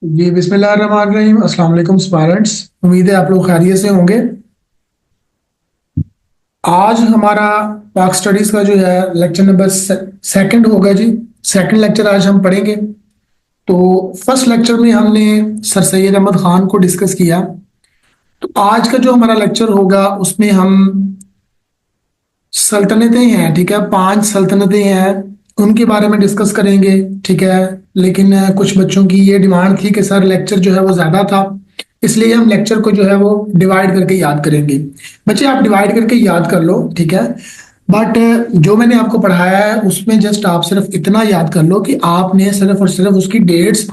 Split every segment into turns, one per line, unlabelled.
जी बिस्मिल्लाहिर्रहमानिर्रहीम। अस्सलाम वालेकुम स्टूडेंट्स, उम्मीद है आप लोग खैरियत से होंगे। आज हमारा पाक स्टडीज का जो है लेक्चर नंबर सेकंड होगा जी। सेकंड लेक्चर आज हम पढ़ेंगे। तो फर्स्ट लेक्चर में हमने सर सैयद अहमद खान को डिस्कस किया। तो आज का जो हमारा लेक्चर होगा उसमें हम सल्तनतें हैं, ठीक है, 5 सल्तनतें हैं, उनके बारे में डिस्कस करेंगे। ठीक है, लेकिन कुछ बच्चों की ये डिमांड थी कि सर लेक्चर जो है वो ज़्यादा था, इसलिए हम लेक्चर को जो है वो डिवाइड करके याद करेंगे। बच्चे आप डिवाइड करके याद कर लो, ठीक है। बट जो मैंने आपको पढ़ाया है उसमें जस्ट आप सिर्फ इतना याद कर लो कि आपने सिर्फ और सिर्फ उसकी डेट्स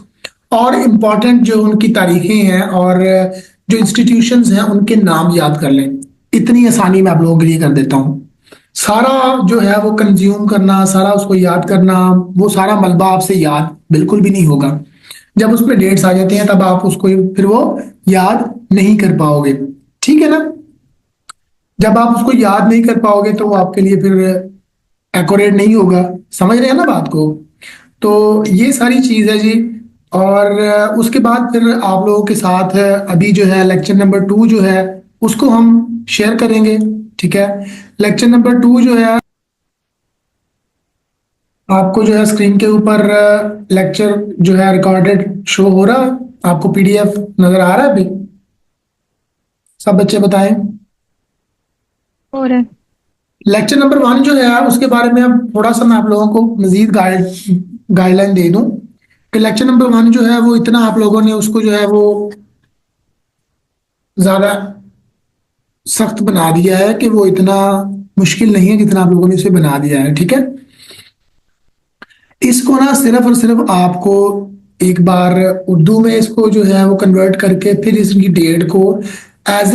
और इम्पोर्टेंट जो उनकी तारीखें हैं और जो इंस्टीट्यूशंस हैं उनके नाम याद कर लें। इतनी आसानी मैं आप लोगों के लिए कर देता हूँ। सारा जो है वो कंज्यूम करना, सारा उसको याद करना, वो सारा मलबा आपसे याद बिल्कुल भी नहीं होगा। जब उसमें डेट्स आ जाते हैं तब आप उसको फिर वो याद नहीं कर पाओगे, ठीक है ना। जब आप उसको याद नहीं कर पाओगे तो वो आपके लिए फिर एक्यूरेट नहीं होगा। समझ रहे हैं ना बात को। तो ये सारी चीज है जी। और उसके बाद फिर आप लोगों के साथ अभी जो है लेक्चर नंबर 2 जो है उसको हम शेयर करेंगे, ठीक है। लेक्चर नंबर 2 जो है आपको जो है स्क्रीन के ऊपर लेक्चर जो है रिकॉर्डेड शो हो रहा है, आपको पीडीएफ नजर आ रहा है अभी? सब बच्चे बताएं।
और
लेक्चर नंबर 1 जो है उसके बारे में अब थोड़ा सा मैं आप लोगों को मजीद गाइडलाइन दे दूं कि लेक्चर नंबर 1 जो है वो इतना आप लोगों ने उसको जो है वो ज्यादा सख्त बना दिया है कि वो इतना मुश्किल नहीं है जितना आप लोगों ने इसे बना दिया है, ठीक है। इसको ना सिर्फ और सिर्फ आपको एक बार उर्दू में इसको जो है वो कन्वर्ट करके फिर इसकी डेट को एज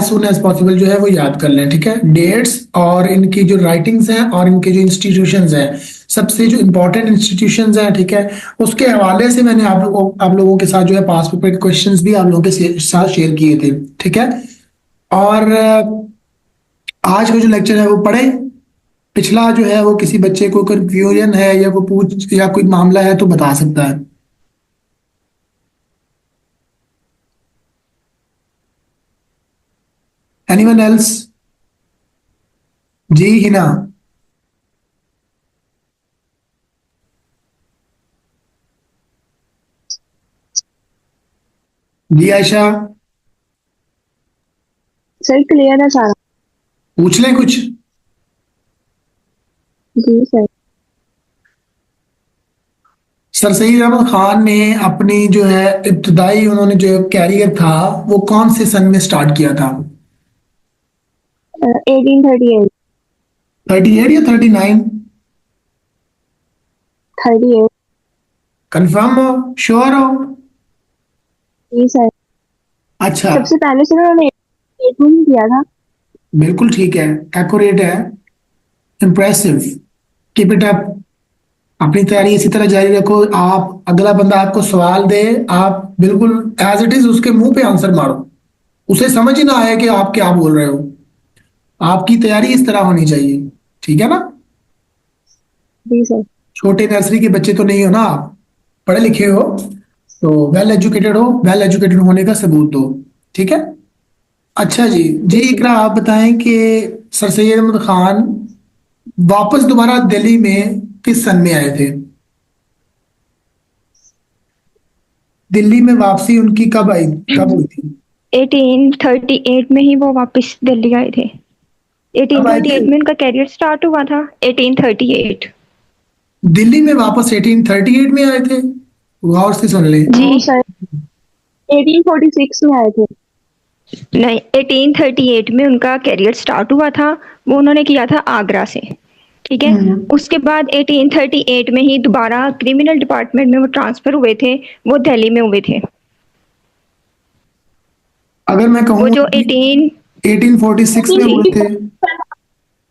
सुन एज पॉसिबल जो है वो याद कर लें, ठीक है। डेट्स और इनकी जो राइटिंग्स हैं और इनके जो इंस्टीट्यूशंस हैं, सबसे जो इंपॉर्टेंट इंस्टीट्यूशंस हैं, ठीक है, उसके हवाले से मैंने आप लोगों के साथ जो है पास पेपर क्वेश्चंस भी आप लोगों के साथ शेयर किए थे, ठीक है। और आज का जो लेक्चर है वो पढ़े। पिछला जो है वो किसी बच्चे को कंफ्यूजन है या वो पूछ या कोई मामला है तो बता सकता है। Anyone else? जी हिना। जी आयशा।
सर क्लियर है सारा।
पूछ लें कुछ?
जी सर।
सर सईद अहमद खान ने अपनी जो है इब्तदाई उन्होंने जो कैरियर था वो कौन से सन में स्टार्ट किया था?
1838।
38 या 39?
38।
कंफर्म हो? श्योर हो?
जी सर।
अच्छा,
सबसे पहले सर उन्होंने 8 में ही किया था।
बिल्कुल ठीक है, एक्यूरेट है, इम्प्रेसिव, कीप इट अप। अपनी तैयारी इसी तरह जारी रखो। आप अगला बंदा आपको सवाल दे, आप बिल्कुल एज इट इज उसके मुंह पे आंसर मारो। उसे समझ ही ना आए कि आप क्या बोल रहे हो। आपकी तैयारी इस तरह होनी चाहिए, ठीक है ना।
जी सर।
छोटे नर्सरी के बच्चे तो नहीं हो ना आप, पढ़े लिखे हो, तो वेल एजुकेटेड हो, वेल एजुकेटेड होने का सबूत दो, ठीक है। अच्छा जी। जी
जी सर।
इकरा आप बताएं कि सर सैयद अहमद खान वापस दोबारा दिल्ली में किस सन में आए थे? दिल्ली में वापसी उनकी कब हुई थी?
1838 में ही वो वापस दिल्ली आए थे।
कब आए थे?
1838 में उनका कैरियर स्टार्ट हुआ था। 1838।
दिल्ली में वापस 1838 में आए थे? गौर से सुन ले।
जी सर। 1846 में आए थे। नहीं, 1838 में उनका कैरियर स्टार्ट हुआ था। वो उन्होंने किया था आगरा से। ठीक है।
हम्म।
उसके बाद 1838 में ही दोबारा क्रिमिनल डिपार्टमेंट में वो ट्रांसफर हुए थे। वो दिल्ली में हुए थे।
अगर मैं
वो
कहूँ
जो 18
1846 में हुए थे?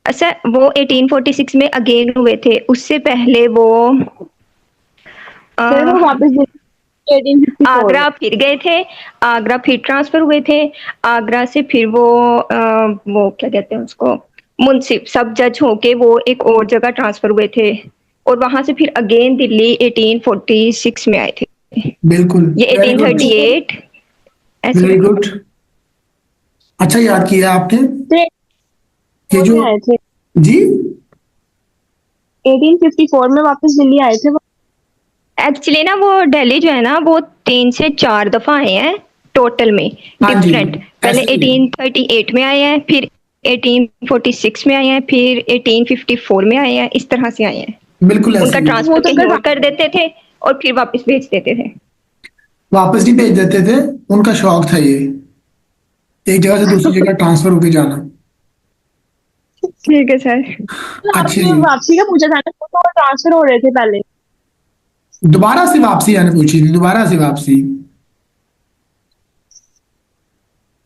अच्छा, वो 1846 में अगेन हुए थे। उससे पहले वो फिर वो वापस 1854 में। आगरा फिर गए थे। आगरा फिर ट्रांसफर हुए थे। आगरा से फिर वो क्या कहते हैं उसको, मुंसिफ सब जज होके वो एक और जगह ट्रांसफर हुए थे। और वहां से फिर अगेन दिल्ली 1846 में आए थे।
बिल्कुल,
ये
वेरी गुड,
1838 ऐसे।
Very good. अच्छा याद किया आपने।
तो
ये जो
आए थे
जी
1854 में वापस दिल्ली आए थे वो।
एक्चुअली ना वो दिल्ली जो है ना वो 3 से 4 दफा आए हैं टोटल में,
हाँ जी,
डिफरेंट। पहले
ऐसे ही
1838 में आए हैं, फिर 1846 में आए हैं, फिर 1854 में आए हैं, इस तरह से आए हैं।
बिल्कुल ऐसे
उनका
ही
वो
ट्रांसफर
तो
कहीं
फिर
और कर देते थे और फिर वापस भेज देते थे।
वापस नहीं भेज देते थे, उनका शौक था ये, एक जगह से दूसरी जगह ट्रांसफर होके जाना।
ठीक है सर।
अच्छा
आपने
जी,
वापसी का पूछा था ना, वो तो ट्रांसफर हो रहे थे पहले।
दोबारा से वापसी आने पूछी थी, दोबारा से वापसी।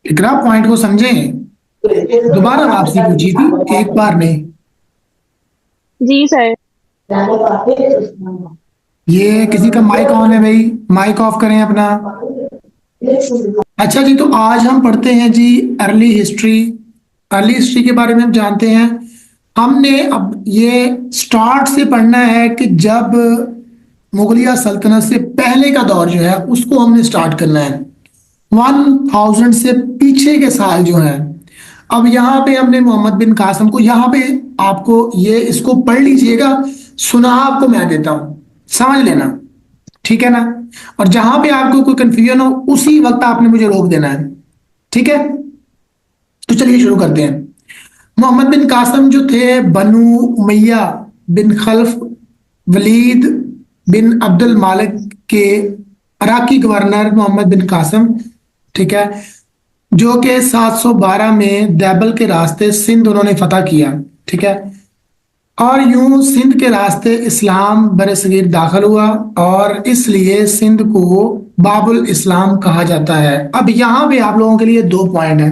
इकरा पॉइंट को समझें, दोबारा वापसी पूछी थी, एक बार नहीं।
जी सर।
ये किसी का माइक ऑन है भाई, माइक ऑफ करें अपना। अच्छा जी, तो आज हम पढ़ते हैं जी अर्ली हिस्ट्री। अर्ली हिस्ट्री के बारे में हम जानते हैं। हमने अब ये स्टार्ट से पढ़ना है कि जब मुगलिया सल्तनत से पहले का दौर जो है उसको हमने स्टार्ट करना है, 1000 से पीछे के साल जो हैं। अब यहाँ पे हमने मोहम्मद बिन कासिम को, यहाँ पे आपको ये इसको पढ़ लीजिएगा, सुना आपको मैं देता हूं, समझ लेना, ठीक है ना। और जहां पे आपको कोई कंफ्यूजन हो उसी वक्त आपने मुझे रोक देना है, ठीक है। तो चलिए शुरू करते हैं। मोहम्मद बिन कासिम जो थे बनु उमैया बिन खल्फ वलीद बिन अब्दुल मालिक के अराकी गवर्नर मोहम्मद बिन कासिम, ठीक है, जो कि 712 में दैबल के रास्ते सिंध उन्होंने फतह किया, ठीक है। और यूं सिंध के रास्ते इस्लाम बरसगीर दाखिल हुआ और इसलिए सिंध को बाबुल इस्लाम कहा जाता है। अब यहां पे आप लोगों के लिए दो पॉइंट है।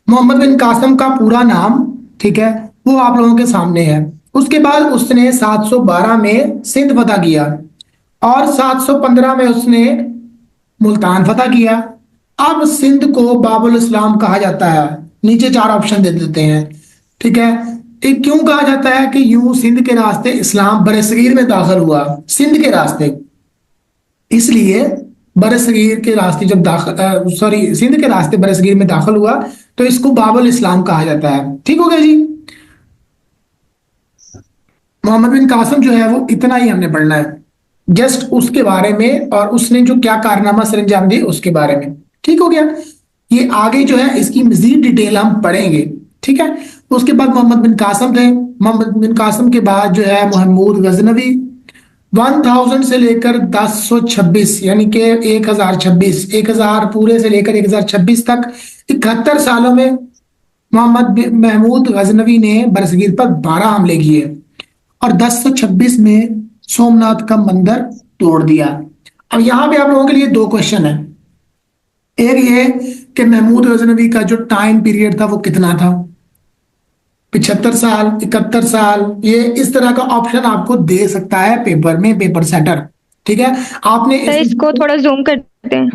मोहम्मद बिन कासिम का पूरा नाम, ठीक है, वो आप लोगों के सामने है। उसके बाद उसने 712 में सिंध फतह किया और 715 में उसने मुल्तान फतह किया। अब सिंध को बाबुल इस्लाम कहा जाता है। नीचे चार ऑप्शन दे देते हैं, ठीक है। एक क्यों कहा जाता है कि यूं सिंध के रास्ते इस्लाम बरसगीर में दाखिल हुआ, सिंध के रास्ते, इसलिए बरसगीर के रास्ते जब दाखिल, सॉरी, सिंध के रास्ते बरसगीर में दाखिल हुआ तो इसको बाबुल इस्लाम कहा जाता है। ठीक हो गया जी। मोहम्मद बिन कासिम जो है वो इतना ही हमने पढ़ना है, जस्ट उसके बारे में और उसने जो क्या कारनामा सर अंजाम दिए उसके बारे में। ठीक हो गया। ये आगे जो है इसकी मजीद डिटेल हम पढ़ेंगे, ठीक है। उसके बाद मोहम्मद बिन कासिम थे। मोहम्मद बिन कासिम के बाद जो है महमूद गजनवी, 1000 से लेकर 1026 यानी कि 1000 पूरे से लेकर 1026 तक 71 सालों में महमूद गजनवी ने बरसगीर पर 12 हमले किए और 1026 में सोमनाथ का मंदिर तोड़ दिया। अब यहां पे आप लोगों के लिए दो क्वेश्चन है। एक ये कि महमूद गजनवी का जो टाइम पीरियड था वो कितना था, 75 साल, 71 साल, ये इस तरह का ऑप्शन आपको दे सकता है पेपर में, पेपर सेटर, ठीक है। आपने
सर इसको थोड़ा जूम करते हैं।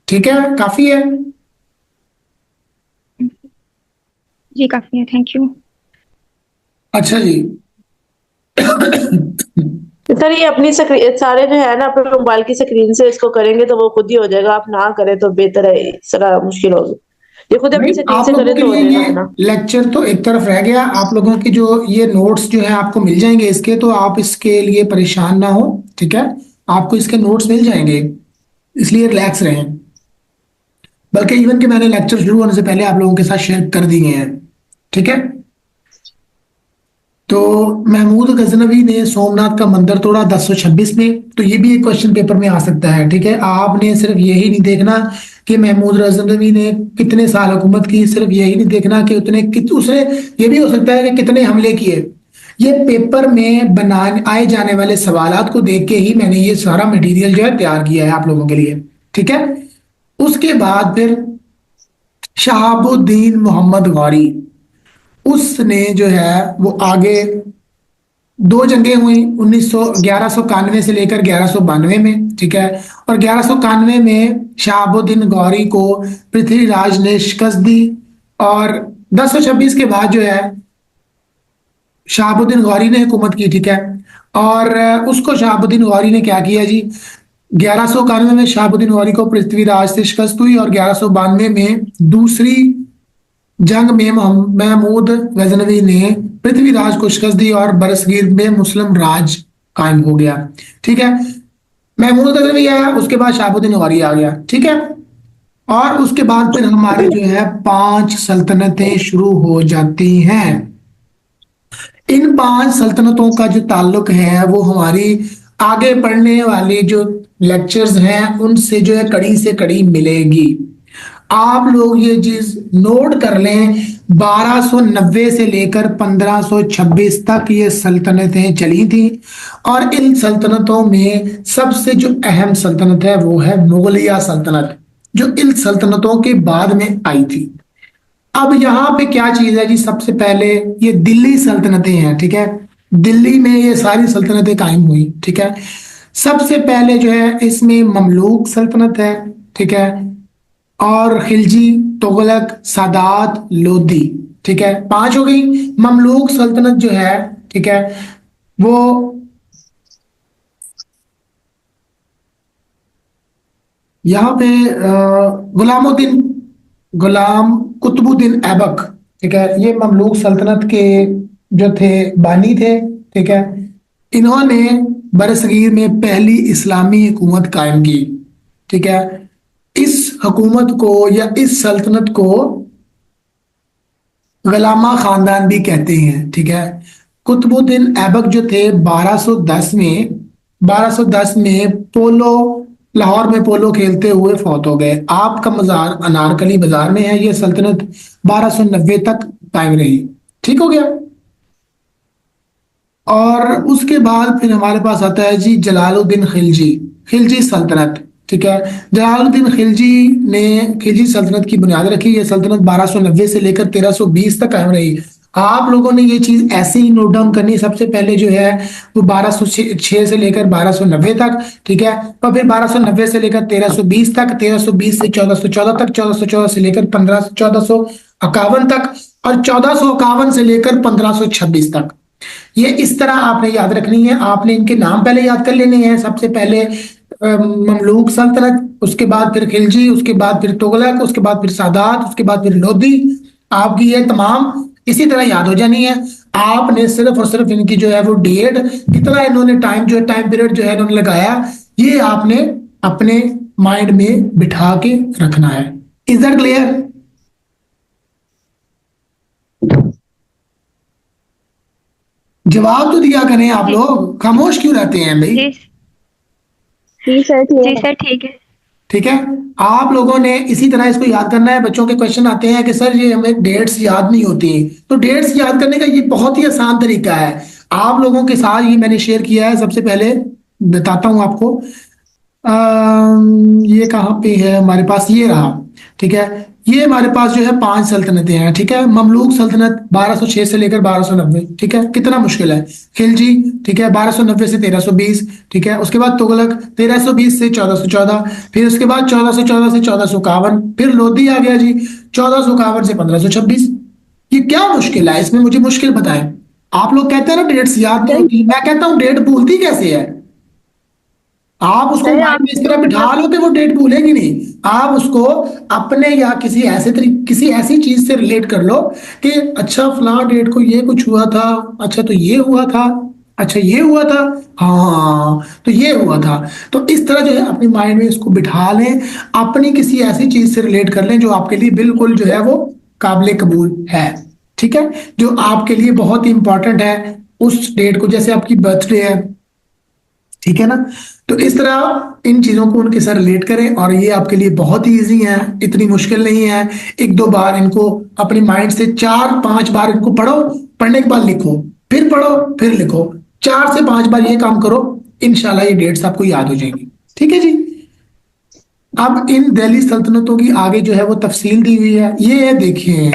ठीक है, काफी है।
जी काफी है, थैंक यू।
अच्छा जी।
सर ये अपनी सारे जो है ना अपने मोबाइल की स्क्रीन से इसको करेंगे तो वो खुद ही हो जाएगा, आप ना करें तो बेहतर है, इस तरह मुश्किल होगी। ये खुद अपनी स्क्रीन
आप
से
लोगों
करें
के
तो हो
लिए
जाएगा,
ये
है ना।
लेक्चर तो एक तरफ रह गया, आप लोगों की जो ये नोट्स जो है आपको मिल जाएंगे इसके, तो आप इसके लिए परेशान ना हो, ठीक है। आपको इसके नोट्स मिल जाएंगे, इसलिए रिलैक्स रहें। बल्कि इवन कि मैंने लेक्चर शुरू होने से पहले आप लोगों के साथ शेयर कर दिए हैं, ठीक है। तो महमूद गजनवी ने सोमनाथ का मंदिर तोड़ा 1026 में, तो ये भी एक क्वेश्चन पेपर में आ सकता है, ठीक है। आपने सिर्फ यही नहीं देखना कि महमूद गजनवी ने कितने साल हुकूमत की, सिर्फ यही नहीं देखना कि उसने ये भी हो सकता है कि कितने हमले किए। ये पेपर में बनाने आए जाने वाले सवालात को देख के ही मैंने ये सारा मटेरियल जो है तैयार किया है आप लोगों के लिए, ठीक है। उसके बाद फिर शहाबुद्दीन मोहम्मद गौरी, उसने जो है वो आगे दो जंगें हुई 1191 से लेकर 1192 में, ठीक है। और 1191 में शहाबुद्दीन गौरी को पृथ्वीराज ने शिकस्त दी और 1026 के बाद जो है शहाबुद्दीन गौरी ने हुकूमत की, ठीक है। और उसको शहाबुद्दीन गौरी ने क्या किया जी, 1191 में शहाबुद्दीन गौरी को पृथ्वीराज से शिकस्त हुई और 1192 में दूसरी जंग में महमूद गजनवी ने पृथ्वीराज को शिकस्त दी और बरसगीर में मुस्लिम राज कायम हो गया, ठीक है। महमूद गजनवी आया, उसके बाद शहाबुद्दीन गौरी आ गया, ठीक है। और उसके बाद फिर हमारी जो है 5 सल्तनतें शुरू हो जाती हैं। इन 5 सल्तनतों का जो ताल्लुक है वो हमारी आगे पढ़ने वाली जो लेक्चर्स हैं उनसे जो है कड़ी से कड़ी मिलेगी। आप लोग ये चीज नोट कर लें, 1290 से लेकर 1526 तक ये सल्तनतें चली थी और इन सल्तनतों में सबसे जो अहम सल्तनत है वो है मुगलिया सल्तनत, जो इन सल्तनतों के बाद में आई थी। अब यहाँ पे क्या चीज है जी, सबसे पहले ये दिल्ली सल्तनतें हैं, ठीक है। दिल्ली में ये सारी सल्तनतें कायम हुई, ठीक है। सबसे पहले जो है इसमें ममलूक सल्तनत है, ठीक है, और खिलजी, तुगलक, सादात, लोदी, ठीक है, 5 हो गई। ममलूक सल्तनत जो है, ठीक है, वो यहाँ पे गुलाम कुतुबुद्दीन ऐबक, ठीक है, ये ममलूक सल्तनत के जो थे बानी थे, ठीक है। इन्होंने बरसगीर में पहली इस्लामी हुकूमत कायम की, ठीक है। इस हुकूमत को या इस सल्तनत को गलामा खानदान भी कहते हैं, ठीक है। कुतुबुद्दीन ऐबक जो थे 1210 में पोलो, लाहौर में पोलो खेलते हुए फौत हो गए। आपका मजार अनारकली बाजार में है। ये सल्तनत 1290 तक कायम रही, ठीक हो गया। और उसके बाद फिर हमारे पास आता है जी जलालुद्दीन खिलजी सल्तनत, ठीक है। जलालुद्दीन खिलजी ने खिलजी सल्तनत की बुनियाद रखी। ये सल्तनत 1290 से लेकर 1320 तक कायम रही। आप लोगों ने ये चीज ऐसे ही नोट डाउन करनी। सबसे पहले जो है वो 1206 से लेकर 1290 तक, ठीक है। और फिर 1290 से लेकर 1320 तक, 1320 से 1414 तक, 1414 से लेकर 1451 तक और 1451 से लेकर 1526 तक। ये इस तरह आपने याद रखनी है। आपने इनके नाम पहले याद कर लेने हैं। सबसे पहले ममलूक सल्तनत, उसके बाद फिर खिलजी, उसके बाद फिर तुगलक, उसके बाद फिर सादात, उसके बाद फिर लोदी। आपकी ये तमाम इसी तरह याद हो जानी है। आपने सिर्फ और सिर्फ इनकी जो है वो डेट, कितना इन्होंने टाइम जो है टाइम पीरियड जो है इन्होंने लगाया, ये आपने अपने माइंड में बिठा के रखना है। Is that clear? जवाब तो दिया करें आप लोग, खामोश क्यों रहते हैं भाई?
जी
सर
ठीक है।
ठीक है, आप लोगों ने इसी तरह इसको याद करना है। बच्चों के क्वेश्चन आते हैं कि सर ये हमें डेट्स याद नहीं होती, तो डेट्स याद करने का ये बहुत ही आसान तरीका है। आप लोगों के साथ ये मैंने शेयर किया है। सबसे पहले बताता हूं आपको, ये कहाँ पे है हमारे पास, ये रहा, ठीक है। ये हमारे पास जो है 5 सल्तनतें हैं, ठीक है। ममलूक सल्तनत 1206 से लेकर 1290, ठीक है, कितना मुश्किल है। खिलजी, ठीक है, 1290 से 1320, ठीक है। उसके बाद तुगलक 1320 से 1414, फिर उसके बाद 1414 से 1451, फिर लोदी आ गया जी 1451 से 1526। ये क्या मुश्किल है इसमें, मुझे मुश्किल बताएं। आप लोग कहते हैं ना डेट्स याद नहीं होती, मैं कहता हूं डेट भूलती कैसे है। आप उसको माइंड में इस तरह बिठा लो कि वो डेट भूलेगी नहीं। आप उसको अपने या किसी ऐसी चीज से रिलेट कर लो कि अच्छा फलां डेट को ये कुछ हुआ था, अच्छा तो ये हुआ था, अच्छा ये हुआ था, हाँ तो ये हुआ था। तो इस तरह जो है अपनी माइंड में इसको बिठा लें, अपनी किसी ऐसी चीज से रिलेट कर लें जो आपके लिए बिल्कुल जो है वो काबिल कबूल है, ठीक है, जो आपके लिए बहुत ही इंपॉर्टेंट है उस डेट को, जैसे आपकी बर्थडे है, ठीक है ना। तो इस तरह इन चीजों को उनके साथ रिलेट करें और ये आपके लिए बहुत ही इजी है, इतनी मुश्किल नहीं है। 1-2 बार इनको अपने माइंड से 4-5 बार इनको पढ़ो, पढ़ने के बाद लिखो, फिर पढ़ो फिर लिखो, 4 से 5 बार ये काम करो, इंशाल्लाह ये डेट्स आपको याद हो जाएंगी, ठीक है जी। अब इन दिल्ली सल्तनतों की आगे जो है वो तफसील दी हुई है। ये है देखिए,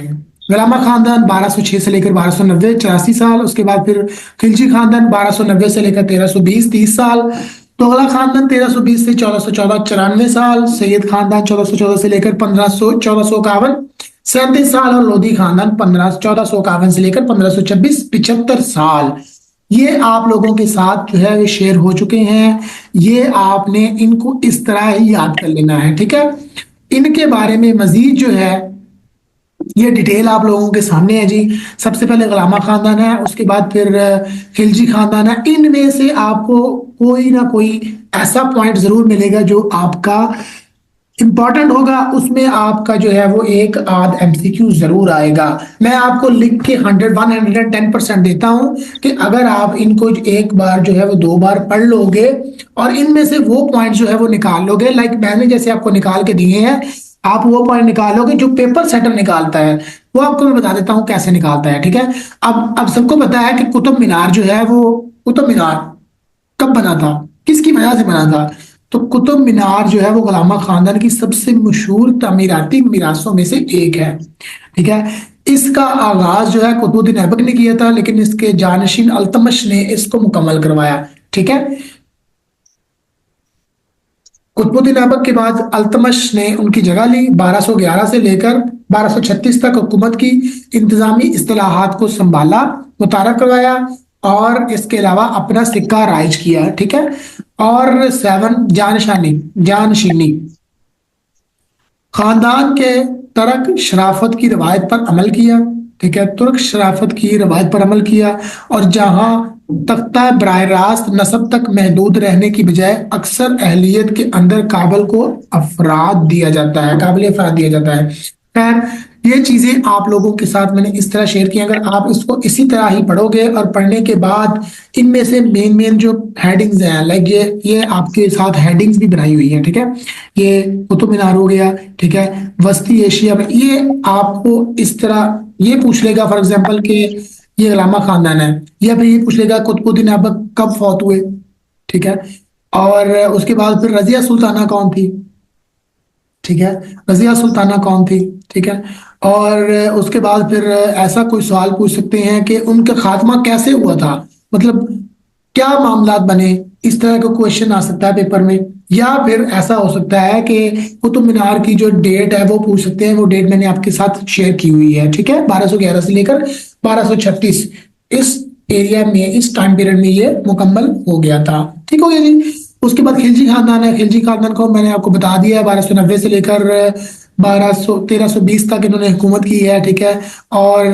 गलामा खानदान 1206 से लेकर 1290 84 साल। उसके बाद फिर खिलजी खानदान 1290 से लेकर 1320 30 साल। तुगलक खानदान 1320 से 1414 94 साल। सैयद खानदान 1414 से लेकर 1451। 37 साल और लोधी खानदान 1451 से लेकर 1526, 75 साल। ये आप लोगों के साथ जो है ये शेयर हो चुके हैं। ये आपने इनको इस तरह ही याद कर लेना है, ठीक है। इनके बारे में मजीद जो है ये डिटेल आप लोगों के सामने है जी। सबसे पहले गुलामा खानदान है, उसके बाद फिर खिलजी खानदान है। इनमें से आपको कोई ना कोई ऐसा पॉइंट जरूर मिलेगा जो आपका इंपॉर्टेंट होगा, उसमें आपका जो है वो एक आध एमसीक्यू जरूर आएगा। मैं आपको लिख के 110% देता हूं कि अगर आप इनको एक बार जो है वो 2 बार पढ़ लोगे और इनमें से वो पॉइंट जो है वो निकाल लोगे, लाइक मैंने जैसे आपको निकाल के दिए हैं, आप वो पॉइंट निकालोगे जो पेपर सेटर निकालता है। वो आपको मैं बता देता हूं कैसे निकालता है, ठीक है। अब सबको पता है कि कुतुब मीनार जो है वो, कुतुब मीनार कब बना था, किसकी वजह से बना था? तो कुतुब मीनार जो है वो गुलामा खानदान की सबसे मशहूर तामीराती मिरासों में से एक है, ठीक है। इसका आगाज जो है कुतुबुद्दीन ऐबक ने किया था, लेकिन इसके जानशीन अल्तमश ने इसको मुकम्मल करवाया, ठीक है। कुतुबुद्दीन ऐबक के बाद अल्तमश ने उनकी जगह ली। 1211 से लेकर 1236 तक हुकूमत की, इंतजामी इस्तिलाहात को संभाला, मुतारफ करवाया और इसके अलावा अपना सिक्का राइज किया, ठीक है। और 7 जानशीनी खानदान के तुर्क शराफत की रवायत पर अमल किया, ठीक है। तुर्क शराफत की रवायत पर अमल किया और जहां तख्ता बराह रास्त नस्ब तक महदूद रहने की बजाय अक्सर अहलियत के अंदर काबिल को अफराद दिया जाता है, काबिल अफराद दिया जाता है। खैर, ये चीजें आप लोगों के साथ मैंने इस तरह शेयर की। अगर आप इसको इसी तरह ही पढ़ोगे और पढ़ने के बाद इनमें से मेन जो हेडिंग्स हैं, लाइक ये आपके साथ हेडिंग्स भी बनाई हुई है, ठीक है। ये कुतुब मीनार हो गया, ठीक है। वस्ती एशिया में ये आपको इस तरह ये पूछ लेगा, फॉर एग्जाम्पल कि ये गुलामा खानदान है, या फिर ये पूछ लेगा कुतुबुद्दीन ऐबक कब फौत हुए, ठीक है। और उसके बाद फिर रजिया सुल्ताना कौन थी, ठीक है। रजिया सुल्ताना कौन थी, ठीक है। और उसके बाद फिर ऐसा कोई सवाल पूछ सकते हैं कि उनका खात्मा कैसे हुआ था, मतलब क्या मामलात बने, इस तरह का क्वेश्चन आ सकता है पेपर में। या फिर ऐसा हो सकता है कि कुतुब मीनार की जो डेट है वो पूछ सकते हैं। वो डेट मैंने आपके साथ शेयर की हुई है, ठीक है। 1211 से लेकर 1236 इस एरिया में, इस टाइम पीरियड में ये मुकम्मल हो गया था, ठीक हो गया जी। उसके बाद खिलजी खानदान है। खिलजी खानदान को मैंने आपको बता दिया है, 1290 से लेकर 1320 तक इन्होंने हुकूमत की है, ठीक है। और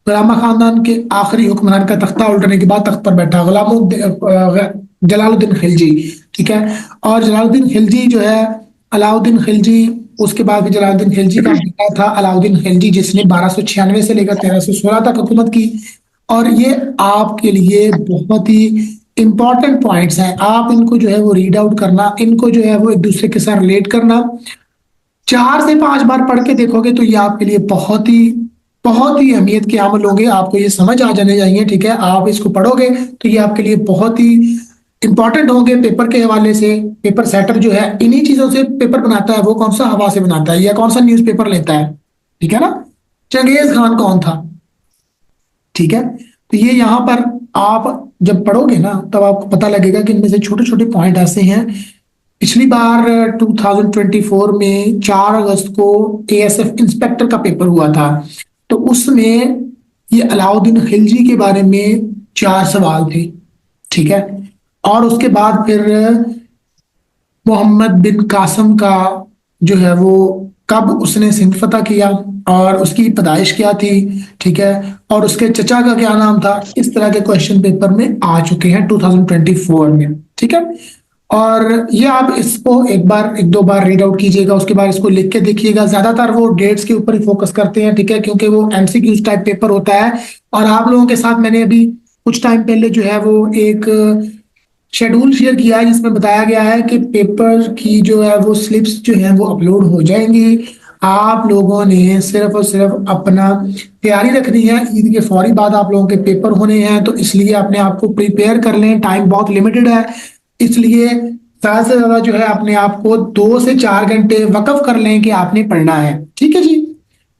गुलामा खानदान के आखिरी हुक्मरान का तख्ता उल्टने के बाद तख्त पर बैठा जलालुद्दीन खिलजी, ठीक है। और जलालुद्दीन खिलजी जो है, अलाउद्दीन खिलजी, उसके बाद भी जलालुद्दीन खिलजी का बेटा था अलाउद्दीन खिलजी, जिसने 1296 से लेकर 1316 तक हुकूमत की। और ये आपके लिए बहुत ही इंपॉर्टेंट पॉइंट्स हैं, आप इनको जो है वो रीड आउट करना, इनको जो है वो एक दूसरे के साथ रिलेट करना। 4 से 5 बार पढ़ के देखोगे तो ये आपके लिए बहुत ही अहमियत के अमल होंगे, आपको ये समझ आ जाने चाहिए, ठीक है। आप इसको पढ़ोगे तो ये आपके लिए बहुत ही इंपॉर्टेंट होंगे पेपर के हवाले से। पेपर सेटर जो है इन्हीं चीजों से पेपर बनाता है, वो कौन सा हवा से बनाता है या कौन सा न्यूज़पेपर लेता है, ठीक है ना। चंगेज खान कौन था, ठीक है। तो ये यहाँ पर आप जब पढ़ोगे ना तब आपको पता लगेगा कि इनमें से छोटे छोटे पॉइंट ऐसे हैं। पिछली बार 2024 में 4 अगस्त को एएसएफ इंस्पेक्टर का पेपर हुआ था, तो उसमें ये अलाउद्दीन खिलजी के बारे में 4 सवाल थे, ठीक है। और उसके बाद फिर मोहम्मद बिन कासिम का जो है वो कब उसने सिंध फतह किया और उसकी पैदाइश क्या थी, ठीक है। और उसके चचा का क्या नाम था। इस तरह के क्वेश्चन पेपर में आ चुके हैं 2024 में, ठीक है। और ये आप इसको एक दो बार रीड आउट कीजिएगा, उसके बाद इसको लिख के देखिएगा। ज्यादातर वो डेट्स के ऊपर ही फोकस करते हैं, ठीक है, क्योंकि वो एमसीक्यूज टाइप पेपर होता है। और आप लोगों के साथ मैंने अभी कुछ टाइम पहले जो है वो एक शेड्यूल शेयर किया है जिसमें बताया गया है कि पेपर की जो है वो स्लिप्स जो है वो अपलोड हो जाएंगी। आप लोगों ने सिर्फ और सिर्फ अपना तैयारी रखनी है। ईद के फौरी बाद आप लोगों के पेपर होने हैं, तो इसलिए अपने आप को प्रिपेयर कर लें। टाइम बहुत लिमिटेड है, इसलिए ज्यादा से ज्यादा जो है अपने आप को 2 से 4 घंटे वक्फ कर लें कि आपने पढ़ना है, ठीक है जी।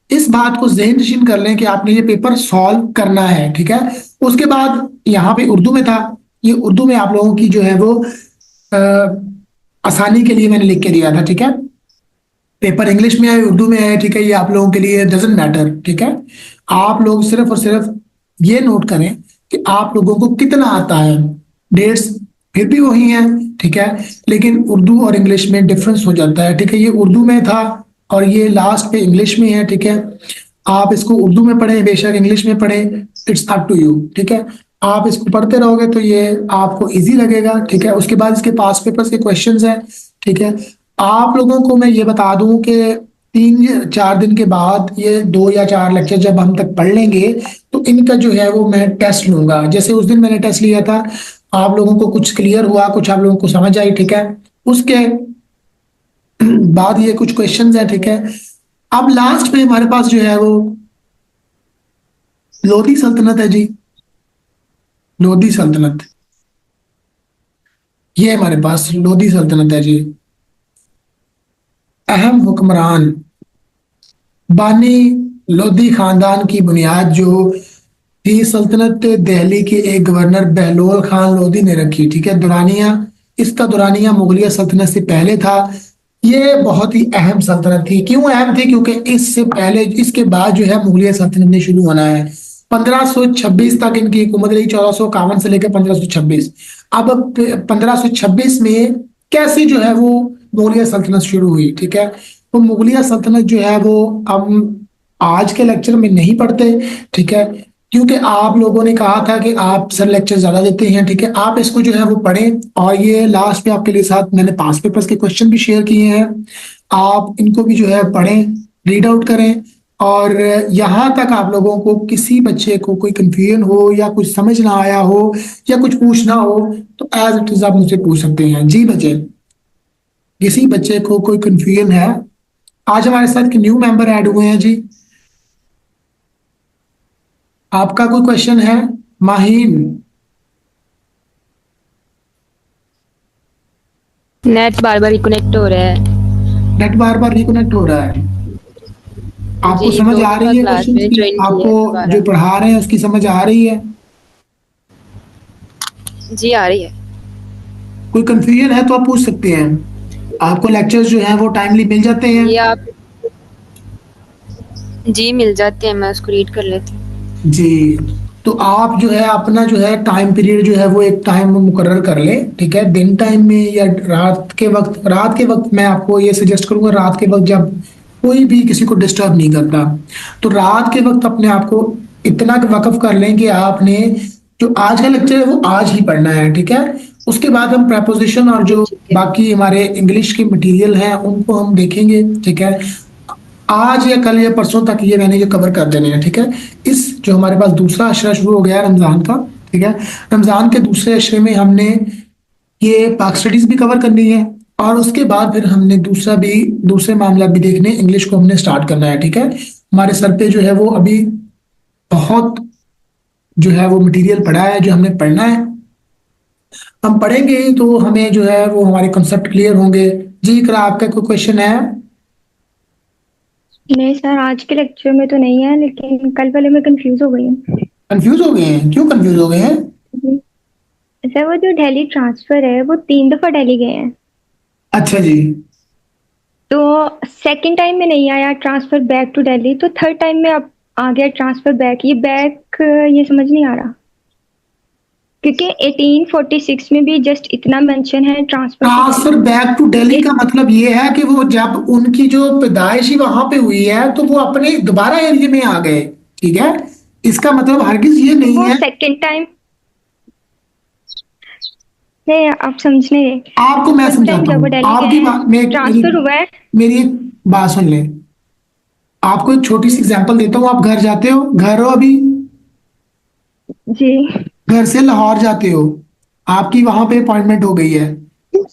इस बात को ज़हन नशीन कर लें कि आपने ये पेपर सॉल्व करना है, ठीक है। उसके बाद यहाँ पे उर्दू में था, ये उर्दू में आप लोगों की जो है वो आसानी के लिए मैंने लिख के दिया था, ठीक है। पेपर इंग्लिश में आए उर्दू में आए, ठीक है, ये आप लोगों के लिए डजेंट मैटर, ठीक है। आप लोग सिर्फ और सिर्फ ये नोट करें कि आप लोगों को कितना आता है। डेट्स फिर भी वही हैं, ठीक है, लेकिन उर्दू और इंग्लिश में डिफरेंस हो जाता है, ठीक है। ये उर्दू में था और ये लास्ट पे इंग्लिश में है, ठीक है। आप इसको उर्दू में पढ़ें बेशक इंग्लिश में पढ़ें, इट्स अप टू यू, ठीक है। आप इसको पढ़ते रहोगे तो ये आपको इजी लगेगा, ठीक है। उसके बाद इसके पास पेपर्स के क्वेश्चंस हैं, ठीक है। आप लोगों को मैं ये बता दूं कि 3 या 4 दिन के बाद ये 2 या 4 लेक्चर जब हम तक पढ़ लेंगे तो इनका जो है वो मैं टेस्ट लूंगा। जैसे उस दिन मैंने टेस्ट लिया था, आप लोगों को कुछ क्लियर हुआ, कुछ आप लोगों को समझ आई, ठीक है। उसके बाद ये कुछ क्वेश्चंस है, ठीक है। अब लास्ट में हमारे पास जो है वो लोधी सल्तनत है जी, लोधी सल्तनत, ये हमारे पास लोधी सल्तनत है जी। अहम हुक्मरान बानी लोधी खानदान की बुनियाद जो थी सल्तनत दिल्ली के एक गवर्नर बहलोल खान लोधी ने रखी, ठीक है। दुरानिया, इसका दुरानिया मुगलिया सल्तनत से पहले था। ये बहुत ही अहम सल्तनत थी। क्यों अहम थी? क्योंकि इससे पहले, इसके बाद जो है मुगलिया सल्तनत ने शुरू होना है। 1526 तक इनकी हुकूमत रही, 1451 से लेकर 1526। अब 1526 में कैसे जो है वो मुगलिया सल्तनत शुरू हुई, ठीक है। तो मुगलिया सल्तनत जो है वो हम आज के लेक्चर में नहीं पढ़ते, ठीक है, क्योंकि आप लोगों ने कहा था कि आप सर लेक्चर ज्यादा देते हैं, ठीक है। आप इसको जो है वो पढ़ें और ये लास्ट में आपके लिए साथ मैंने पास पेपर्स के क्वेश्चन भी शेयर किए हैं, आप इनको भी जो है पढ़ें, रीड आउट करें। और यहाँ तक आप लोगों को किसी बच्चे को कोई कंफ्यूजन हो या कुछ समझ ना आया हो या कुछ पूछना हो तो एज इट इज आप मुझसे पूछ सकते हैं जी। बच्चे, किसी बच्चे को कोई कंफ्यूजन है? आज हमारे साथ न्यू मेंबर ऐड हुए हैं जी, आपका कोई क्वेश्चन है? माहीन,
नेट बार बार रिकनेक्ट हो रहा है।
नेट बार बार रिकनेक्ट हो रहा है। आपको
जी,
समझ
दो
आ रही है
क्लास
क्वेश्चन
में
की?
ज्वाइन किया है
आपको
दोबारा।
जो पढ़ा रहे हैं उसकी समझ आ रही है?
जी आ रही है।
कोई कंफ्यूजन है तो आप पूछ सकते हैं। आपको लेक्चर्स जो है वो टाइमली मिल जाते हैं?
ये आप जी मिल जाते हैं, मैं उसको रीड कर लेती हूँ।
जी, तो आप जो है अपना जो है टाइम पीरियड जो है वो एक टाइम मुकर्रर कर ले, ठीक है। दिन टाइम में या रात के वक्त, रात के वक्त मैं आपको ये सजेस्ट करूंगा, रात के वक्त जब कोई भी किसी को डिस्टर्ब नहीं करता, तो रात के वक्त अपने आप को इतना वकफ कर लें कि आपने जो आज का लेक्चर है वो आज ही पढ़ना है, ठीक है। उसके बाद हम प्रेपोजिशन और जो
ठीक है।
बाकी हमारे इंग्लिश के मटेरियल हैं उनको हम देखेंगे, ठीक है। आज या कल या परसों तक ये मैंने ये कवर कर देने हैं, ठीक है। इस जो हमारे पास दूसरा अशरा शुरू हो गया है रमजान का, ठीक है, रमजान के दूसरे अशरे में हमने ये पाक स्टडीज भी कवर करनी है और उसके बाद फिर हमने दूसरे मामला भी देखने, इंग्लिश को हमने स्टार्ट करना है, ठीक है। हमारे सर पे जो है वो अभी बहुत जो है वो मटेरियल पड़ा है जो हमने पढ़ना है। हम पढ़ेंगे तो हमें जो है वो हमारे कंसेप्ट क्लियर होंगे जी। इकरा, आपका कोई क्वेश्चन है?
नहीं सर, आज के लेक्चर में तो नहीं है, लेकिन कल वाले में कंफ्यूज हो गई हूँ।
कंफ्यूज हो गए हैं? क्यों कंफ्यूज हो गए हैं?
सर वो जो दिल्ली ट्रांसफर है वो 3 दफा दिल्ली गए हैं,
अच्छा जी,
तो सेकंड टाइम में नहीं आया ट्रांसफर बैक टू दिल्ली, तो थर्ड टाइम में अब आ गया ट्रांसफर बैक। ये बैक ये समझ नहीं आ रहा, क्योंकि 1846 में भी जस्ट इतना मेंशन है
ट्रांसफर बैक टू दिल्ली का मतलब ये है कि वो जब उनकी जो पैदाइश ही वहां पे हुई है तो वो अपने दोबारा एरिया में आ गए, ठीक है। इसका मतलब हरगिज ये नहीं
वो
है।
सेकंड टाइम नहीं, आप समझ नहीं रहे।
आपको मैं
फर्स्ट टाइम
समझाता
जब वो
हूँ,
दिल्ली
आपकी
गए
बात में
ट्रांसफर हुआ है।
मेरी एक बात सुन ले। आपको एक छोटी सी एग्जांपल देता हूँ। आप घर जाते हो, घर हो अभी,
जी
घर से लाहौर जाते हो, आपकी वहां पे अपॉइंटमेंट हो गई है,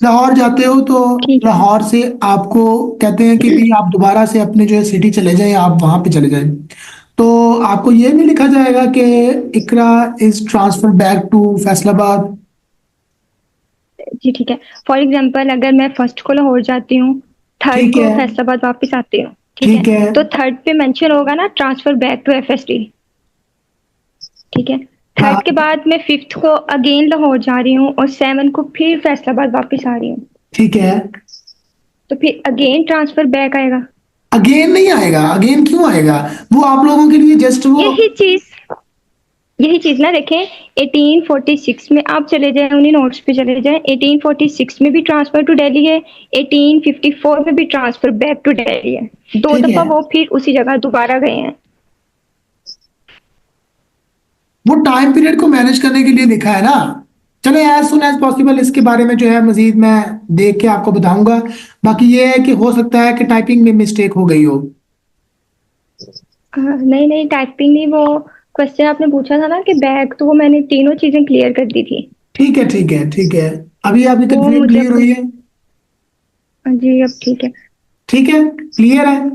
लाहौर जाते हो तो
ठीक है।
लाहौर से आपको कहते हैं कि भाई आप दोबारा से अपने जो है सिटी चले जाएं, आप वहां पे चले जाएं, तो आपको ये नहीं लिखा जाएगा कि Iqra is transfer back to Faisalabad?
जी ठीक है। फॉर एग्जांपल अगर मैं फर्स्ट को लाहौर जाती हूँ, थर्ड
ठीक
को
है,
फैसलाबाद वापस आती हूँ,
ठीक
ठीक है,
है,
तो थर्ड पे मेंशन होगा ना ट्रांसफर बैक टू एफएसडी, ठीक है।
हाँ,
थर्ड के बाद मैं फिफ्थ को अगेन लाहौर जा रही हूँ और 7 को फिर फैसलाबाद वापस आ रही हूँ,
ठीक है,
तो फिर अगेन ट्रांसफर बैक आएगा।
अगेन नहीं आएगा, अगेन क्यों आएगा? वो आप लोगों के लिए जस्ट वो
यही चीज ना देखें, 1846 में आप चले जाएं, उन्हीं नोट्स पे चले जाएं, 1846 में भी ट्रांसफर टू दिल्ली है, 1854 में भी ट्रांसफर बैक टू दिल्ली है। दो
ठीक
दफा
है।
वो फिर उसी जगह दोबारा गए हैं।
वो टाइम पीरियड को मैनेज करने के लिए लिखा है ना। चलो एज सुन एज पॉसिबल इसके बारे में जो है मजीद मैं देख के आपको बताऊंगा। बाकी ये है कि हो सकता है कि टाइपिंग में मिस्टेक हो गई हो।
नहीं नहीं, टाइपिंग नहीं, वो क्वेश्चन आपने पूछा था ना कि बैक, तो वो मैंने तीनों चीजें क्लियर कर दी थी।
ठीक है ठीक है ठीक है। अभी आपकी
वो
कंफ्यूजन
मुझे
क्लियर हुई है?
जी अब ठीक है।
ठीक है, क्लियर है।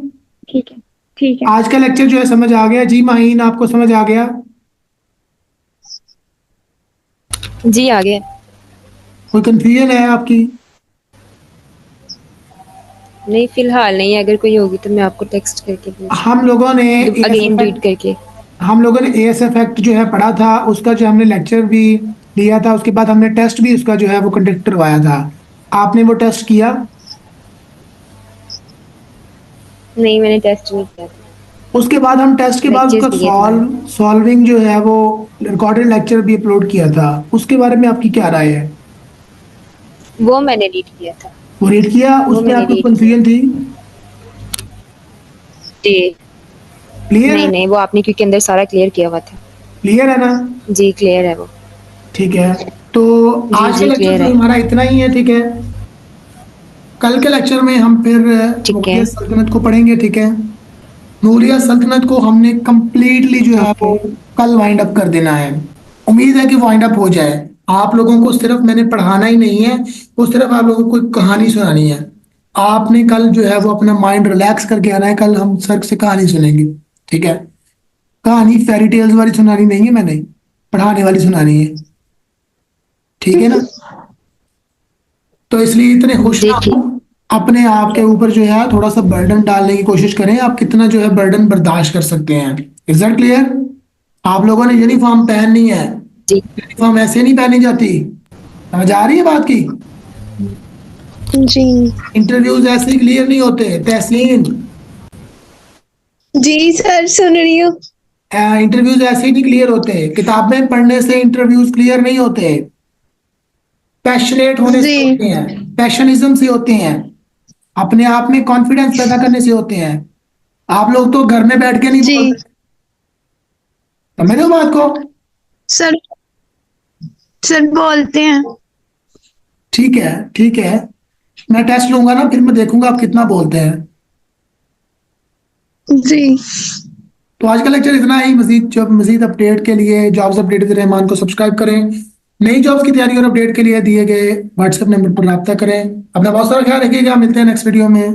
ठीक है। ठीक है।
आज का लेक्चर जो है समझ आ गया जी? माहीन आपको समझ आ गया?
जी आगे।
कोई कंफ्यूजन है आपकी?
नहीं फिलहाल नहीं, अगर कोई होगी तो मैं आपको टेक्स्ट करके भेज
हम लोगों ने
अगेन रीड करके।
एएस इफेक्ट जो है पढ़ा था, उसका जो हमने लेक्चर भी लिया था, उसके बाद हमने टेस्ट भी उसका जो है वो कंडक्ट करवाया था। आपने वो टेस्ट किया?
नहीं मैंने टेस्ट नहीं किया था।
उसके बाद हम टेस्ट के बाद उसका
लेक्चर्स दिए थे
सॉल्विंग जो है वो रिकॉर्डेड लेक्चर भी अपलोड किया था। उसके बारे में आपकी क्या राय है?
वो मैंने रीड किया था।
वो रीड किया,
वो
उसमें
मैंने
आपको
read
कंफ्यूजन थी?
जी
क्लियर
नहीं
है?
नहीं, वो आपने क्योंकि अंदर सारा क्लियर किया हुआ था।
क्लियर है ना?
जी क्लियर है वो।
ठीक है। तो
जी
आज का
जी
लेक्चर
क्लियर
जो
है।
हमारा इतना ही है, ठीक है। कल के लेक्चर में हम फिर
ठीक है।
मुगलिया सल्तनत को पढ़ेंगे, ठीक है। मुगलिया सल्तनत को हमने कंप्लीटली जो है वो
ओके।
कल वाइंड अप कर देना है। उम्मीद है कि वाइंड अप हो जाए। आप लोगों को सिर्फ मैंने पढ़ाना ही नहीं है, वो सिर्फ आप लोगों को एक कहानी सुनानी है। आपने कल जो है वो अपना माइंड रिलैक्स करके आना है। कल हम सर से कहानी सुनेंगे, ठीक है। कहानी फेरी टेल्स वाली सुनानी नहीं है, मैंने पढ़ाने वाली सुनानी है, ठीक है ना। तो इसलिए इतने खुश
जी
ना
ठीक।
हो। अपने आप के ऊपर जो है थोड़ा सा बर्डन डालने की कोशिश करें। आप कितना जो है बर्डन बर्दाश्त कर सकते हैं। Is that clear? आप लोगों ने यूनिफॉर्म पहननी है।
जी
यूनिफॉर्म ऐसे नहीं पहनी जाती। समझ आ रही है बात की?
जी
इंटरव्यूज ऐसे ही क्लियर नहीं होते तहसीन।
जी सर सुन रही हूँ।
इंटरव्यूज ऐसे ही नहीं क्लियर होते। किताबें पढ़ने से इंटरव्यूज क्लियर नहीं होते। पैशनेट होने से
जी
होते हैं, पैशनिज्म से होते हैं, अपने आप में कॉन्फिडेंस पैदा करने से होते हैं। आप लोग तो घर में बैठ के नहीं
जी
बोलते। समझ रहे हो बात को?
सर सर बोलते हैं।
ठीक है ठीक है। मैं टेस्ट लूंगा ना, फिर मैं देखूंगा आप कितना बोलते हैं।
जी
तो आज का लेक्चर इतना ही। मजीद अपडेट के लिए जॉब्स अपडेट विद रहमान को सब्सक्राइब करें। नई जॉब्स की तैयारी और अपडेट के लिए दिए गए व्हाट्सएप नंबर पर रब्ता करें। अपना बहुत सारा ख्याल रखिएगा। मिलते हैं नेक्स्ट वीडियो में।